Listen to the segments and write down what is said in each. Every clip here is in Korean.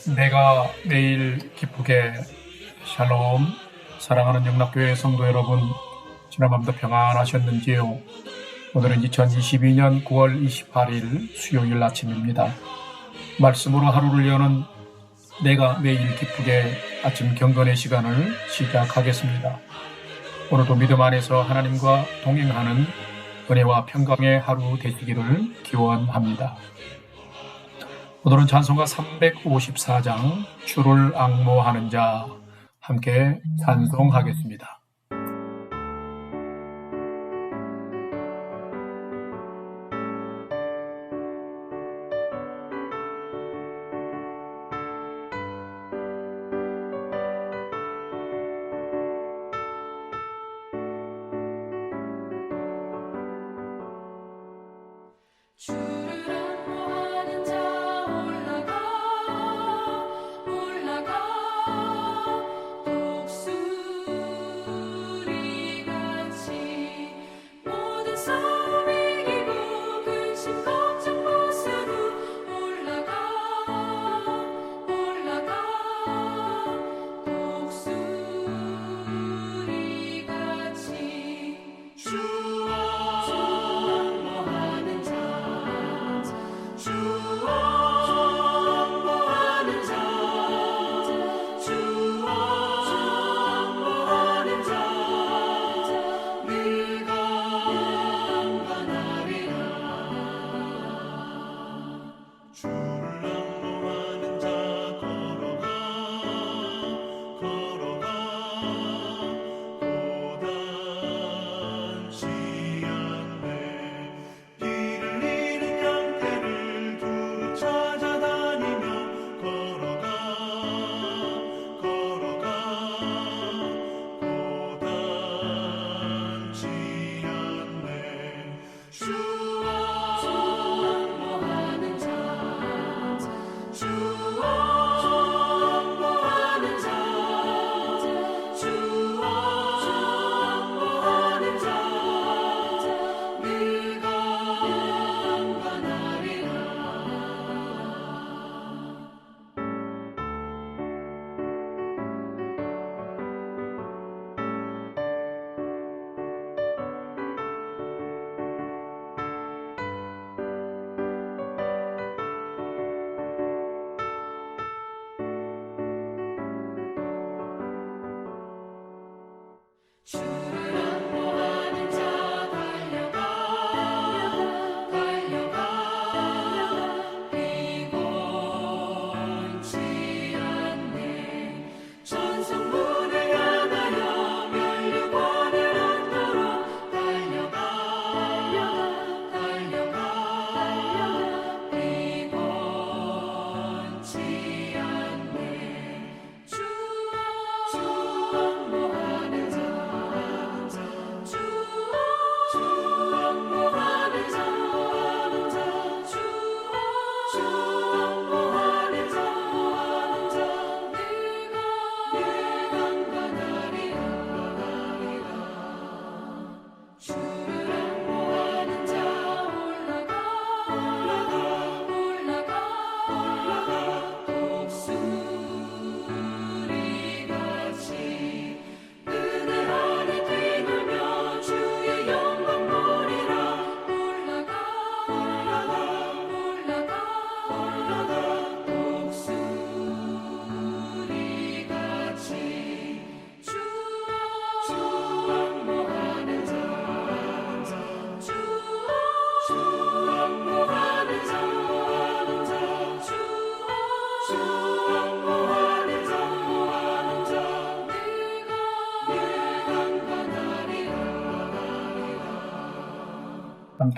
내가 매일 기쁘게. 샬롬. 사랑하는 영락교회 성도 여러분, 지난밤도 평안하셨는지요? 오늘은 2022년 9월 28일 수요일 아침입니다. 말씀으로 하루를 여는 내가 매일 기쁘게 아침 경건의 시간을 시작하겠습니다. 오늘도 믿음 안에서 하나님과 동행하는 은혜와 평강의 하루 되시기를 기원합니다. 오늘은 찬송가 354장 주를 앙모하는 자 함께 찬송하겠습니다.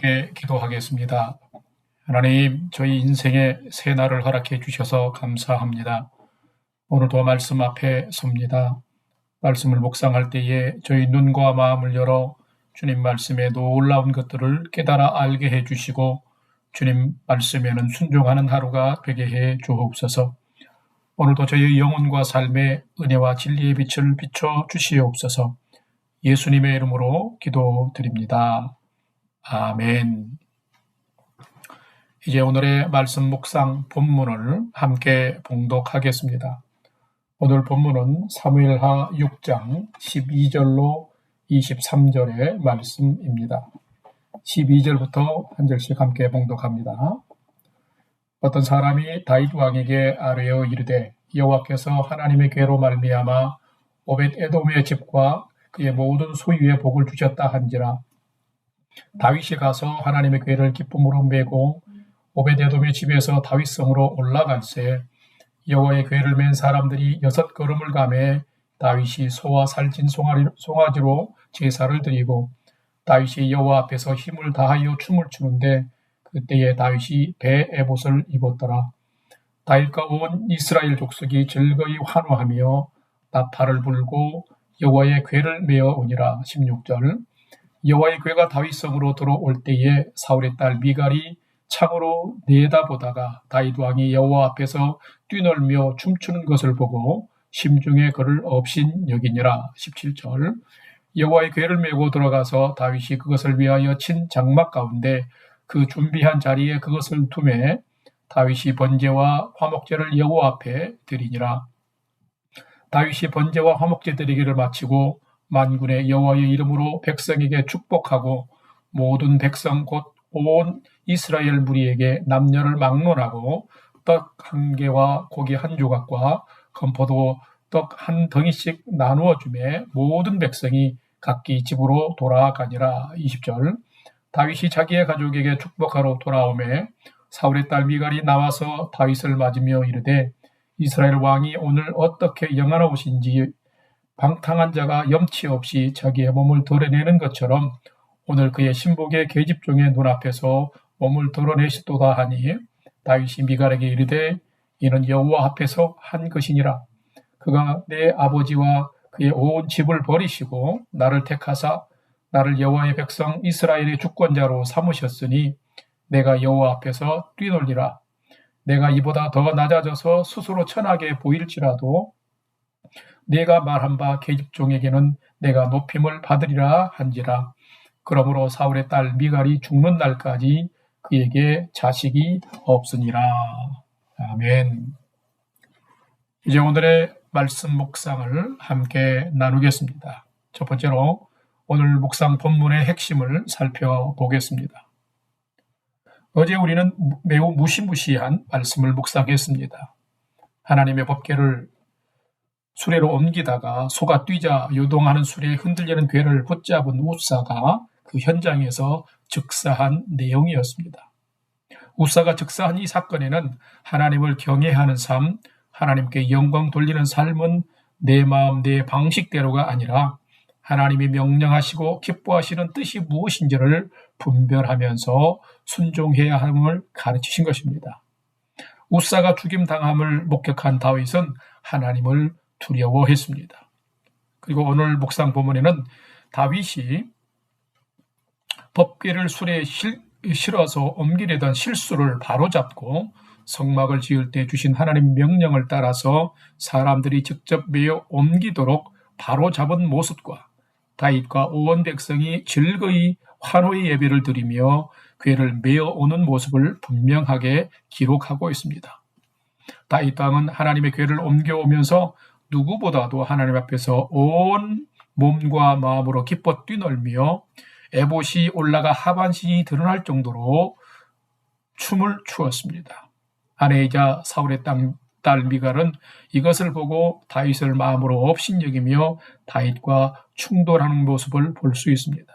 함께 기도하겠습니다. 하나님, 저희 인생에 새 날을 허락해 주셔서 감사합니다. 오늘도 말씀 앞에 섭니다. 말씀을 묵상할 때에 저희 눈과 마음을 열어 주님 말씀에 놀라운 것들을 깨달아 알게 해 주시고 주님 말씀에는 순종하는 하루가 되게 해 주옵소서. 오늘도 저희 영혼과 삶의 은혜와 진리의 빛을 비춰 주시옵소서. 예수님의 이름으로 기도드립니다. 아멘. 이제 오늘의 말씀 묵상 본문을 함께 봉독하겠습니다. 오늘 본문은 사무엘하 6장 12절로 23절의 말씀입니다. 12절부터 한 절씩 함께 봉독합니다. 어떤 사람이 다윗 왕에게 아뢰어 이르되 여호와께서 하나님의 궤로 말미암아 오벳 에돔의 집과 그의 모든 소유에 복을 주셨다 한지라. 다윗이 가서 하나님의 궤를 기쁨으로 메고 오벳 에돔의 집에서 다윗성으로 올라갈새 여호와의 궤를 맨 사람들이 6걸음을 가매 다윗이 소와 살찐 송아지로 제사를 드리고 다윗이 여호와 앞에서 힘을 다하여 춤을 추는데 그때에 다윗이 배 에봇을 입었더라. 다윗과 온 이스라엘 족속이 즐거이 환호하며 나팔을 불고 여호와의 궤를 메어 오니라. 16절. 여호와의 궤가 다윗성으로 들어올 때에 사울의 딸 미갈이 창으로 내다보다가 다윗 왕이 여호와 앞에서 뛰놀며 춤추는 것을 보고 심중에 그를 업신 여기니라. 17절. 여호와의 궤를 메고 들어가서 다윗이 그것을 위하여 친 장막 가운데 그 준비한 자리에 그것을 두매 다윗이 번제와 화목제를 여호와 앞에 드리니라. 다윗이 번제와 화목제 드리기를 마치고 만군의 여호와의 이름으로 백성에게 축복하고 모든 백성 곧 온 이스라엘 무리에게 남녀를 막론하고 떡 한 개와 고기 한 조각과 건포도 떡 한 덩이씩 나누어 주매 모든 백성이 각기 집으로 돌아가니라. 20절. 다윗이 자기의 가족에게 축복하러 돌아오매 사울의 딸 미갈이 나와서 다윗을 맞으며 이르되 이스라엘 왕이 오늘 어떻게 영화로우신지 방탕한 자가 염치 없이 자기의 몸을 드러내는 것처럼 오늘 그의 신복의 계집종의 눈앞에서 몸을 드러내시도다 하니 다윗이 미갈에게 이르되 이는 여호와 앞에서 한 것이니라. 그가 내 아버지와 그의 온 집을 버리시고 나를 택하사 나를 여호와의 백성 이스라엘의 주권자로 삼으셨으니 내가 여호와 앞에서 뛰놀리라. 내가 이보다 더 낮아져서 스스로 천하게 보일지라도 내가 말한 바 계집종에게는 내가 높임을 받으리라 한지라. 그러므로 사울의 딸 미갈이 죽는 날까지 그에게 자식이 없으니라. 아멘. 이제 오늘의 말씀 묵상을 함께 나누겠습니다. 첫 번째로 오늘 묵상 본문의 핵심을 살펴보겠습니다. 어제 우리는 매우 무시무시한 말씀을 묵상했습니다. 하나님의 법궤를 수레로 옮기다가 소가 뛰자 요동하는 수레에 흔들리는 궤를 붙잡은 우사가 그 현장에서 즉사한 내용이었습니다. 우사가 즉사한 이 사건에는 하나님을 경외하는 삶, 하나님께 영광 돌리는 삶은 내 마음, 내 방식대로가 아니라 하나님이 명령하시고 기뻐하시는 뜻이 무엇인지를 분별하면서 순종해야 함을 가르치신 것입니다. 우사가 죽임당함을 목격한 다윗은 하나님을 두려워했습니다. 그리고 오늘 묵상 본문에는 다윗이 법궤를 수레에 실어서 옮기려던 실수를 바로잡고 성막을 지을 때 주신 하나님 명령을 따라서 사람들이 직접 메어 옮기도록 바로잡은 모습과 다윗과 온 백성이 즐거이 환호의 예배를 드리며 궤를 메어 오는 모습을 분명하게 기록하고 있습니다. 다윗 왕은 하나님의 궤를 옮겨오면서 누구보다도 하나님 앞에서 온 몸과 마음으로 기뻐 뛰놀며 에봇이 올라가 하반신이 드러날 정도로 춤을 추었습니다. 아내이자 사울의 딸 미갈은 이것을 보고 다윗을 마음으로 업신여기며 다윗과 충돌하는 모습을 볼 수 있습니다.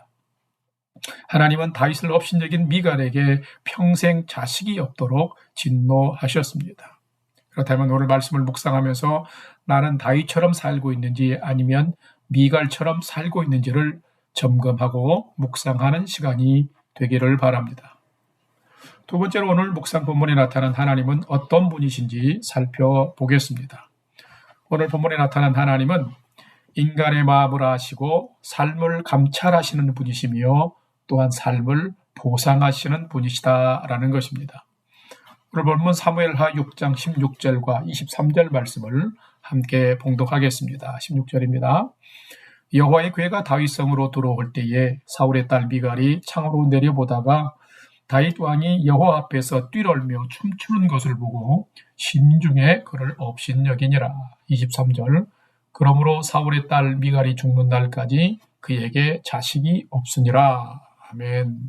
하나님은 다윗을 업신여긴 미갈에게 평생 자식이 없도록 진노하셨습니다. 그렇다면 오늘 말씀을 묵상하면서 나는 다윗처럼 살고 있는지 아니면 미갈처럼 살고 있는지를 점검하고 묵상하는 시간이 되기를 바랍니다. 두 번째로 오늘 묵상 본문에 나타난 하나님은 어떤 분이신지 살펴보겠습니다. 오늘 본문에 나타난 하나님은 인간의 마음을 아시고 삶을 감찰하시는 분이시며 또한 삶을 보상하시는 분이시다라는 것입니다. 오늘 본문 사무엘하 6장 16절과 23절 말씀을 함께 봉독하겠습니다. 16절입니다. 여호와의 궤가 다윗성으로 들어올 때에 사울의 딸 미갈이 창으로 내려보다가 다윗 왕이 여호와 앞에서 뛰놀며 춤추는 것을 보고 신중에 그를 업신여기니라. 23절. 그러므로 사울의 딸 미갈이 죽는 날까지 그에게 자식이 없으니라. 아멘.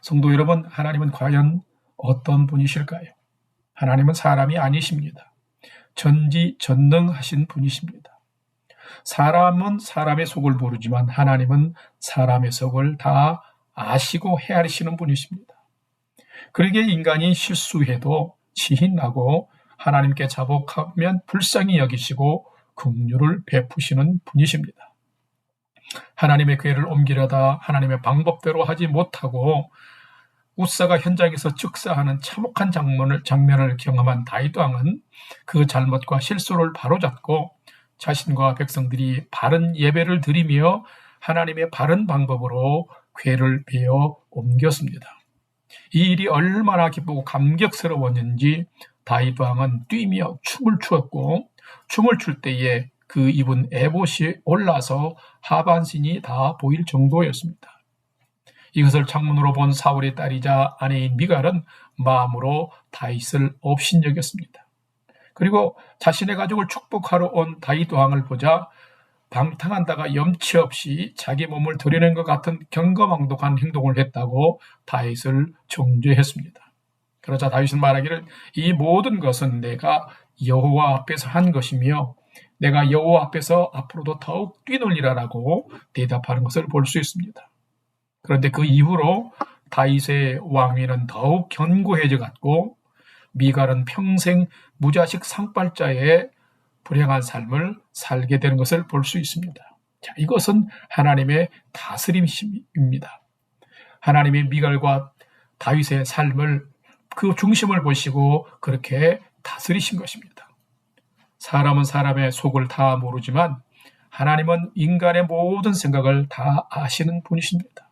성도 여러분, 하나님은 과연 어떤 분이실까요? 하나님은 사람이 아니십니다. 전지전능하신 분이십니다. 사람은 사람의 속을 모르지만 하나님은 사람의 속을 다 아시고 헤아리시는 분이십니다. 그러기에 인간이 실수해도 지힌나고 하나님께 자복하면 불쌍히 여기시고 긍휼을 베푸시는 분이십니다. 하나님의 궤를 옮기려다 하나님의 방법대로 하지 못하고 웃사가 현장에서 즉사하는 참혹한 장면을 경험한 다윗 왕은 그 잘못과 실수를 바로잡고 자신과 백성들이 바른 예배를 드리며 하나님의 바른 방법으로 궤를 베어 옮겼습니다. 이 일이 얼마나 기쁘고 감격스러웠는지 다윗 왕은 뛰며 춤을 추었고, 춤을 출 때에 그 입은 에봇이 올라서 하반신이 다 보일 정도였습니다. 이것을 창문으로 본 사울의 딸이자 아내인 미갈은 마음으로 다윗을 업신여겼습니다. 그리고 자신의 가족을 축복하러 온 다윗 왕을 보자 방탕한다가 염치 없이 자기 몸을 드러낸 것 같은 경거망독한 행동을 했다고 다윗을 정죄했습니다. 그러자 다윗은 말하기를 이 모든 것은 내가 여호와 앞에서 한 것이며 내가 여호와 앞에서 앞으로도 더욱 뛰놀리라라고 대답하는 것을 볼 수 있습니다. 그런데 그 이후로 다윗의 왕위는 더욱 견고해져 갔고 미갈은 평생 무자식 상팔자의 불행한 삶을 살게 되는 것을 볼 수 있습니다. 자, 이것은 하나님의 다스림입니다. 하나님의 미갈과 다윗의 삶을 그 중심을 보시고 그렇게 다스리신 것입니다. 사람은 사람의 속을 다 모르지만 하나님은 인간의 모든 생각을 다 아시는 분이십니다.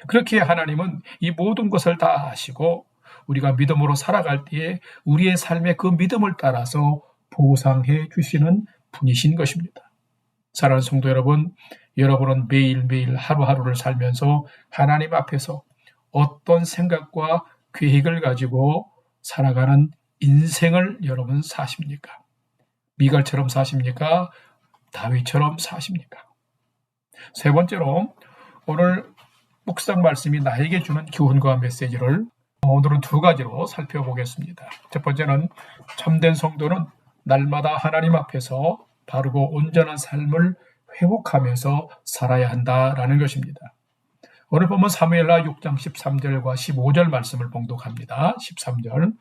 그렇게 하나님은 이 모든 것을 다 아시고 우리가 믿음으로 살아갈 때에 우리의 삶의 그 믿음을 따라서 보상해 주시는 분이신 것입니다. 사랑하는 성도 여러분, 여러분은 매일매일 하루하루를 살면서 하나님 앞에서 어떤 생각과 계획을 가지고 살아가는 인생을 여러분 사십니까? 미갈처럼 사십니까? 다윗처럼 사십니까? 세 번째로 오늘 묵상 말씀이 나에게 주는 교훈과 메시지를 오늘은 두 가지로 살펴보겠습니다. 첫 번째는 참된 성도는 날마다 하나님 앞에서 바르고 온전한 삶을 회복하면서 살아야 한다라는 것입니다. 오늘 보면 사무엘하 6장 13절과 15절 말씀을 봉독합니다. 13절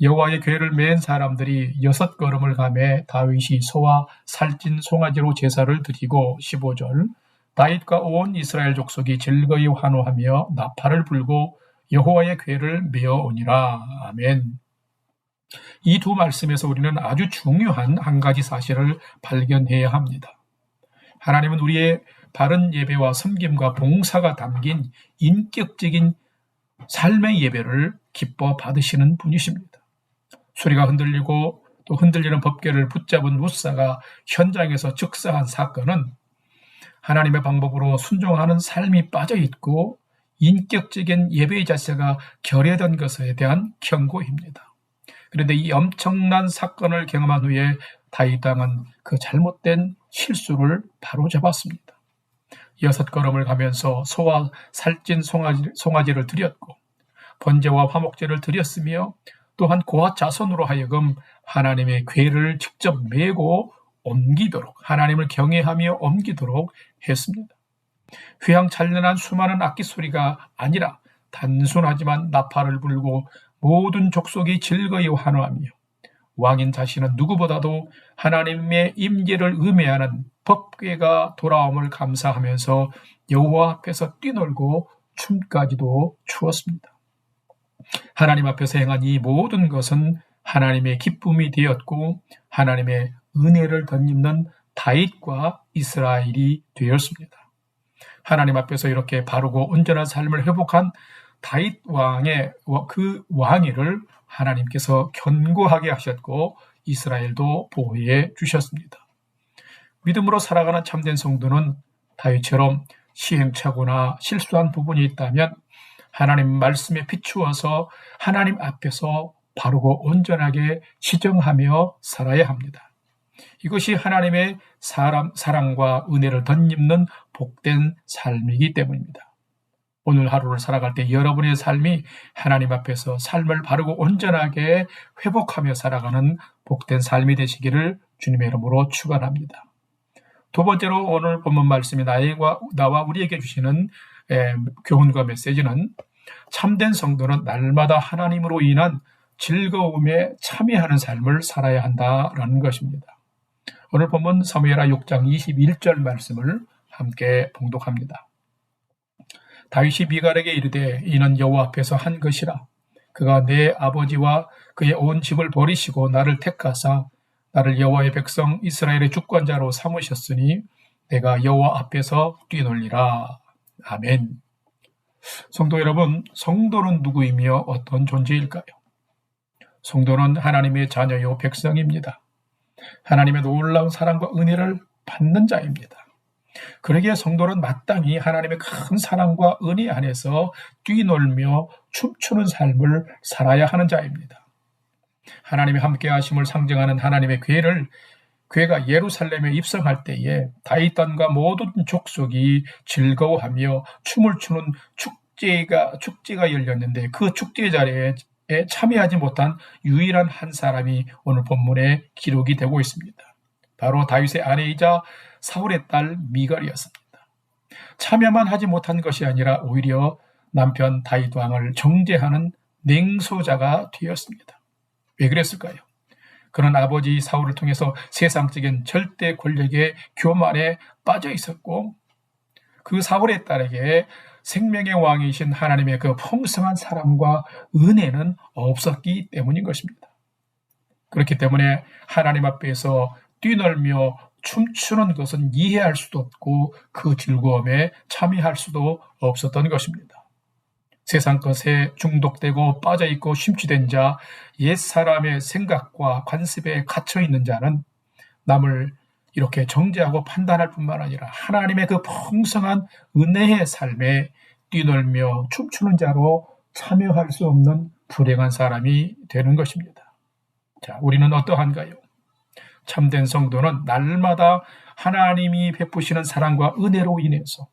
여호와의 궤를 맨 사람들이 6걸음을 가매 다윗이 소와 살찐 송아지로 제사를 드리고 15절 다윗과 온 이스라엘 족속이 즐거이 환호하며 나팔을 불고 여호와의 궤를 메어 오니라. 아멘. 이 두 말씀에서 우리는 아주 중요한 한 가지 사실을 발견해야 합니다. 하나님은 우리의 바른 예배와 섬김과 봉사가 담긴 인격적인 삶의 예배를 기뻐 받으시는 분이십니다. 수리가 흔들리고 또 흔들리는 법궤를 붙잡은 웃사가 현장에서 즉사한 사건은 하나님의 방법으로 순종하는 삶이 빠져있고 인격적인 예배의 자세가 결여된 것에 대한 경고입니다. 그런데 이 엄청난 사건을 경험한 후에 다윗 왕은 그 잘못된 실수를 바로잡았습니다. 6걸음을 가면서 소와 살찐 송아지를 드렸고 번제와 화목제를 드렸으며 또한 고핫 자손으로 하여금 하나님의 궤를 직접 메고 옮기도록 하나님을 경외하며 옮기도록 했습니다. 휘황찬란한 수많은 악기 소리가 아니라 단순하지만 나팔을 불고 모든 족속이 즐거이 환호하며 왕인 자신은 누구보다도 하나님의 임재를 의미하는 법궤가 돌아옴을 감사하면서 여호와 앞에서 뛰놀고 춤까지도 추었습니다. 하나님 앞에서 행한 이 모든 것은 하나님의 기쁨이 되었고 하나님의 은혜를 덧입는 다윗과 이스라엘이 되었습니다. 하나님 앞에서 이렇게 바르고 온전한 삶을 회복한 다윗 왕의 그 왕위를 하나님께서 견고하게 하셨고 이스라엘도 보호해 주셨습니다. 믿음으로 살아가는 참된 성도는 다윗처럼 시행착오나 실수한 부분이 있다면 하나님 말씀에 비추어서 하나님 앞에서 바르고 온전하게 지정하며 살아야 합니다. 이것이 하나님의 사랑과 은혜를 덧입는 복된 삶이기 때문입니다. 오늘 하루를 살아갈 때 여러분의 삶이 하나님 앞에서 삶을 바르고 온전하게 회복하며 살아가는 복된 삶이 되시기를 주님의 이름으로 축원합니다. 두 번째로 오늘 본문 말씀이 나와 우리에게 주시는 교훈과 메시지는 참된 성도는 날마다 하나님으로 인한 즐거움에 참여하는 삶을 살아야 한다라는 것입니다. 오늘 본문 사무엘하 6장 21절 말씀을 함께 봉독합니다. 다윗이 미갈에게 이르되 이는 여호와 앞에서 한 것이라. 그가 내 아버지와 그의 온 집을 버리시고 나를 택하사 나를 여호와의 백성 이스라엘의 주권자로 삼으셨으니 내가 여호와 앞에서 뛰놀리라. 아멘. 성도 여러분, 성도는 누구이며 어떤 존재일까요? 성도는 하나님의 자녀요 백성입니다. 하나님의 놀라운 사랑과 은혜를 받는 자입니다. 그러기에 성도는 마땅히 하나님의 큰 사랑과 은혜 안에서 뛰놀며 춤추는 삶을 살아야 하는 자입니다. 하나님의 함께하심을 상징하는 하나님의 괴가 예루살렘에 입성할 때에 다윗 땅과 모든 족속이 즐거워하며 춤을 추는 축제가 열렸는데 그 축제 자리에 참여하지 못한 유일한 한 사람이 오늘 본문에 기록이 되고 있습니다. 바로 다윗의 아내이자 사울의 딸 미갈이었습니다. 참여만 하지 못한 것이 아니라 오히려 남편 다윗 왕을 정죄하는 냉소자가 되었습니다. 왜 그랬을까요? 그는 아버지 사울을 통해서 세상적인 절대 권력의 교만에 빠져 있었고 그 사울의 딸에게 생명의 왕이신 하나님의 그 풍성한 사랑과 은혜는 없었기 때문인 것입니다. 그렇기 때문에 하나님 앞에서 뛰놀며 춤추는 것은 이해할 수도 없고 그 즐거움에 참여할 수도 없었던 것입니다. 세상 것에 중독되고 빠져있고 심취된 자, 옛사람의 생각과 관습에 갇혀있는 자는 남을 이렇게 정죄하고 판단할 뿐만 아니라 하나님의 그 풍성한 은혜의 삶에 뛰놀며 춤추는 자로 참여할 수 없는 불행한 사람이 되는 것입니다. 자, 우리는 어떠한가요? 참된 성도는 날마다 하나님이 베푸시는 사랑과 은혜로 인해서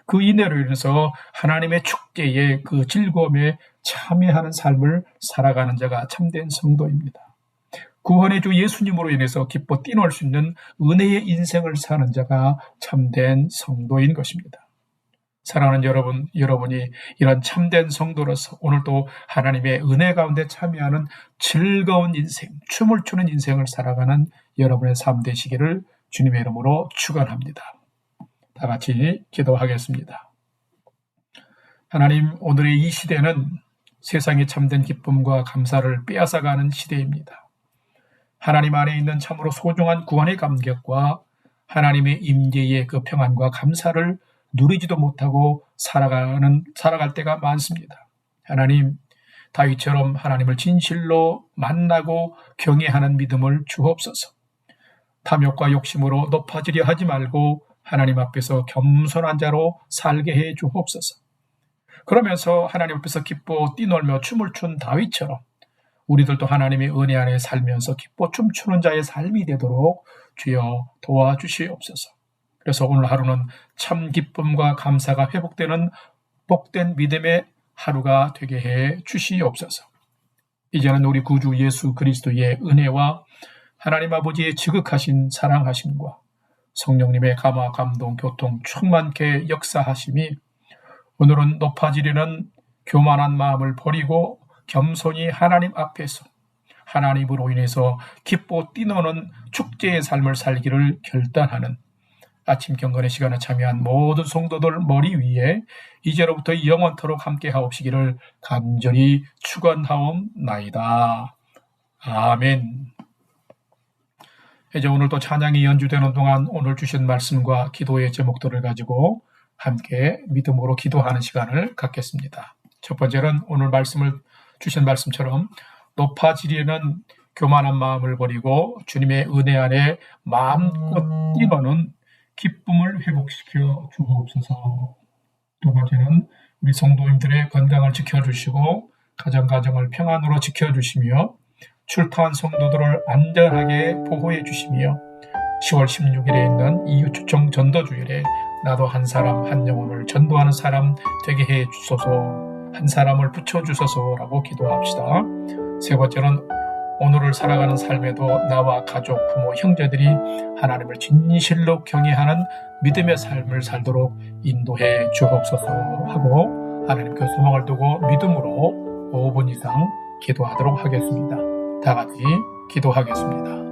그 은혜로 인해서 하나님의 축제에 그 즐거움에 참여하는 삶을 살아가는 자가 참된 성도입니다. 구원의 주 예수님으로 인해서 기뻐 뛰놀 수 있는 은혜의 인생을 사는 자가 참된 성도인 것입니다. 사랑하는 여러분이 이런 참된 성도로서 오늘도 하나님의 은혜 가운데 참여하는 즐거운 인생, 춤을 추는 인생을 살아가는 여러분의 삶 되시기를 주님의 이름으로 축원합니다. 다 같이 기도하겠습니다. 하나님, 오늘의 이 시대는 세상의 참된 기쁨과 감사를 빼앗아가는 시대입니다. 하나님 안에 있는 참으로 소중한 구원의 감격과 하나님의 임재의 그 평안과 감사를 누리지도 못하고 살아갈 때가 많습니다. 하나님, 다윗처럼 하나님을 진실로 만나고 경외하는 믿음을 주옵소서. 탐욕과 욕심으로 높아지려 하지 말고 하나님 앞에서 겸손한 자로 살게 해 주옵소서. 그러면서 하나님 앞에서 기뻐 뛰놀며 춤을 춘 다윗처럼 우리들도 하나님의 은혜 안에 살면서 기뻐 춤추는 자의 삶이 되도록 주여 도와주시옵소서. 그래서 오늘 하루는 참 기쁨과 감사가 회복되는 복된 믿음의 하루가 되게 해 주시옵소서. 이제는 우리 구주 예수 그리스도의 은혜와 하나님 아버지의 지극하신 사랑하심과 성령님의 감화, 감동, 교통 충만케 역사하심이 오늘은 높아지려는 교만한 마음을 버리고 겸손히 하나님 앞에서 하나님으로 인해서 기뻐 뛰노는 축제의 삶을 살기를 결단하는 아침 경건의 시간에 참여한 모든 성도들 머리 위에 이제로부터 영원토록 함께 하옵시기를 간절히 축원하옵나이다. 아멘. 이제 오늘도 찬양이 연주되는 동안 오늘 주신 말씀과 기도의 제목들을 가지고 함께 믿음으로 기도하는 시간을 갖겠습니다. 첫 번째는 오늘 주신 말씀처럼 높아지려는 교만한 마음을 버리고 주님의 은혜 안에 마음껏 뛰노는 기쁨을 회복시켜 주옵소서. 두 번째는 우리 성도님들의 건강을 지켜주시고 가정을 평안으로 지켜주시며 출타한 성도들을 안전하게 보호해 주시며 10월 16일에 있는 이웃주청 전도주일에 나도 한 사람 한 영혼을 전도하는 사람 되게 해 주소서, 한 사람을 붙여주소서라고 기도합시다. 세 번째는 오늘을 살아가는 삶에도 나와 가족, 부모, 형제들이 하나님을 진실로 경외하는 믿음의 삶을 살도록 인도해 주옵소서 하고 하나님께 소망을 두고 믿음으로 5분 이상 기도하도록 하겠습니다. 다 같이 기도하겠습니다.